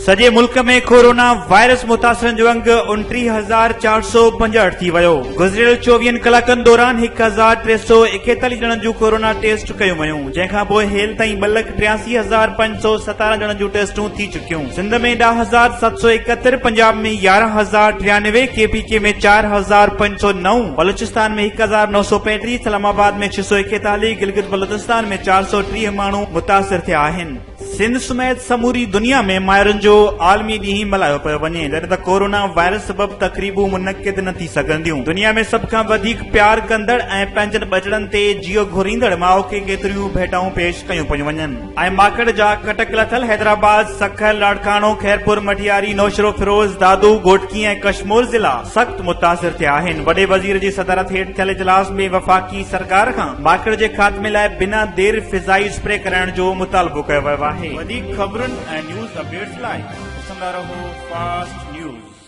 सॼे मुल्क में कोरोना वायरस मुतासिरनि जो अंग 29,465 थी वियो। गुज़िरियल 24 कलाकनि दौरान 1,341 ॼणनि जूं कोरोना टेस्ट कयूं वयूं, जंहिंखां पोइ हेल ताईं 2,83,517 ॼणनि जूं टेस्टूं थी चुकियूं। सिंध में 10,771, पंजाब में 11,093, केपीके में 4,509, बलूचिस्तान में 1,935, इस्लामाबाद में 641, गिलगित बल्तिस्तान में 430 माण्हू मुतासिर थिया आहिनि। सिंध समेत समूरी दुनिया में माहिरनि जो आलमी ॾींहुं मल्हायो पियो वञे, जॾहिं त कोरोना वायरस सबबि तक़रीबूं मुनक़िद न थी सघंदियूं। दुनिया में सभ खां वधीक प्यार कंदड़ ऐं पंहिंजनि बचड़नि ते जियो घुरींदड़ माउ खे केतिरियूं भेटाऊं पेश कयूं पियूं वञनि। ऐं माकड़ जा कटक लथल हैदराबाद, सखल, लाड़कानो, खैरपुर, मटियारी, नौशरो, फिरोज, दादू, गोटकी ऐं कश्मीर ज़िला सख़्त मुतासिर थिया आहिनि। वॾे वज़ीर जी सदारत हेठि थियल इजलास में वफ़ाक़ी सरकार खां माकड़ जे ख़ात्मे लाइ बिना देर फिज़ाई स्प्रे कराइण जो मुतालबो कयो वियो आहे। वधीक ख़बरुनि ऐं न्यूज़ अपडेट्स लाइ ॾिसंदा रहो फास्ट न्यूज़।